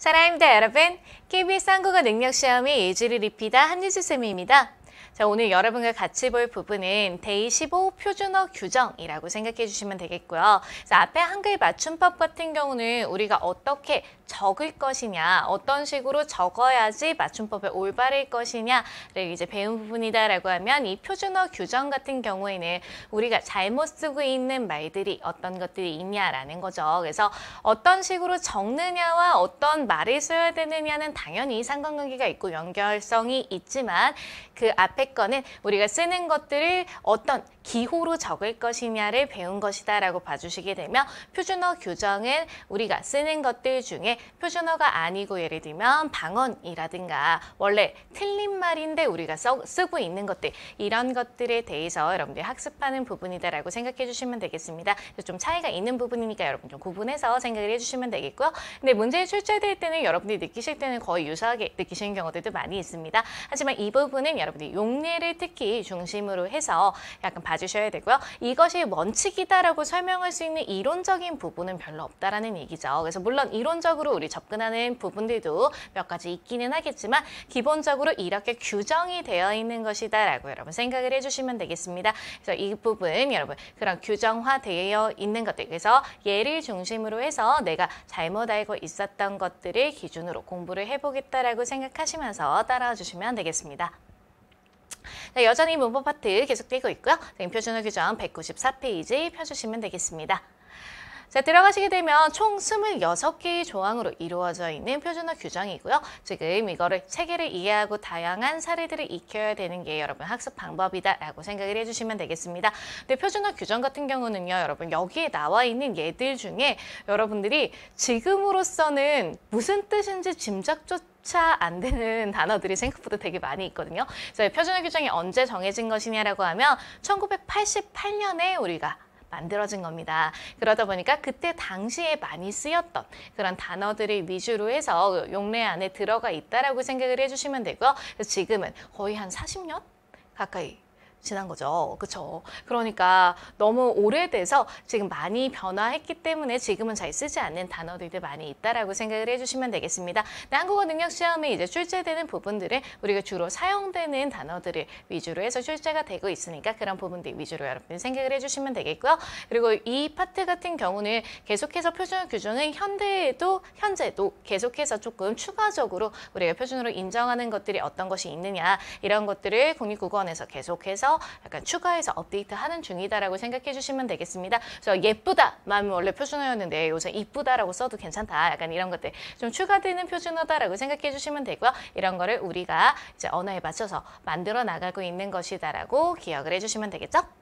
사랑합니다, 여러분. KBS 한국어 능력시험의 예지를 입히다 한유주쌤입니다. 자, 오늘 여러분과 같이 볼 부분은 데이 15 표준어 규정이라고 생각해 주시면 되겠고요. 그래서 앞에 한글 맞춤법 같은 경우는 우리가 어떻게 적을 것이냐, 어떤 식으로 적어야지 맞춤법에 올바를 것이냐를 이제 배운 부분이다라고 하면 이 표준어 규정 같은 경우에는 우리가 잘못 쓰고 있는 말들이 어떤 것들이 있냐라는 거죠. 그래서 어떤 식으로 적느냐와 어떤 말을 써야 되느냐는 당연히 상관관계가 있고 연결성이 있지만 그 앞에 거는 우리가 쓰는 것들을 어떤 기호로 적을 것이냐를 배운 것이다라고 봐주시게 되면 표준어 규정은 우리가 쓰는 것들 중에 표준어가 아니고 예를 들면 방언이라든가 원래 틀린 말인데 우리가 쓰고 있는 것들 이런 것들에 대해서 여러분들이 학습하는 부분이다라고 생각해 주시면 되겠습니다. 좀 차이가 있는 부분이니까 여러분 좀 구분해서 생각을 해주시면 되겠고요. 근데 문제에 출제될 때는 여러분들이 느끼실 때는 거의 유사하게 느끼시는 경우들도 많이 있습니다. 하지만 이 부분은 여러분들이 용례를 특히 중심으로 해서 약간 봐주셔야 되고요. 이것이 원칙이다라고 설명할 수 있는 이론적인 부분은 별로 없다라는 얘기죠. 그래서 물론 이론적으로 우리 접근하는 부분들도 몇 가지 있기는 하겠지만 기본적으로 이렇게 규정이 되어 있는 것이다라고 여러분 생각을 해주시면 되겠습니다. 그래서 이 부분 여러분 그런 규정화되어 있는 것들 그래서 예를 중심으로 해서 내가 잘못 알고 있었던 것들을 기준으로 공부를 해보겠다라고 생각하시면서 따라와 주시면 되겠습니다. 자, 여전히 문법 파트 계속되고 있고요. 표준어 규정 194페이지 펴주시면 되겠습니다. 자, 들어가시게 되면 총 26개의 조항으로 이루어져 있는 표준어 규정이고요. 지금 이거를 체계를 이해하고 다양한 사례들을 익혀야 되는 게 여러분 학습 방법이다라고 생각을 해주시면 되겠습니다. 근데 표준어 규정 같은 경우는요, 여러분 여기에 나와 있는 예들 중에 여러분들이 지금으로서는 무슨 뜻인지 짐작조차 안 되는 단어들이 생각보다 되게 많이 있거든요. 그래서 표준어 규정이 언제 정해진 것이냐라고 하면 1988년에 우리가 만들어진 겁니다. 그러다 보니까 그때 당시에 많이 쓰였던 그런 단어들을 위주로 해서 용례 안에 들어가 있다라고 생각을 해주시면 되고요. 그래서 지금은 거의 한 40년 가까이 지난 거죠. 그렇죠? 그러니까 너무 오래돼서 지금 많이 변화했기 때문에 지금은 잘 쓰지 않는 단어들도 많이 있다라고 생각을 해주시면 되겠습니다. 근데 한국어 능력 시험에 이제 출제되는 부분들은 우리가 주로 사용되는 단어들을 위주로 해서 출제가 되고 있으니까 그런 부분들 위주로 여러분들 생각을 해주시면 되겠고요. 그리고 이 파트 같은 경우는 계속해서 표준어 규정은 현재도 계속해서 조금 추가적으로 우리가 표준어로 인정하는 것들이 어떤 것이 있느냐 이런 것들을 국립국어원에서 계속해서 약간 추가해서 업데이트하는 중이다라고 생각해 주시면 되겠습니다. 그래서 예쁘다만 원래 표준어였는데 요새 이쁘다라고 써도 괜찮다. 약간 이런 것들 좀 추가되는 표준어다라고 생각해 주시면 되고요. 이런 거를 우리가 이제 언어에 맞춰서 만들어 나가고 있는 것이다라고 기억을 해주시면 되겠죠?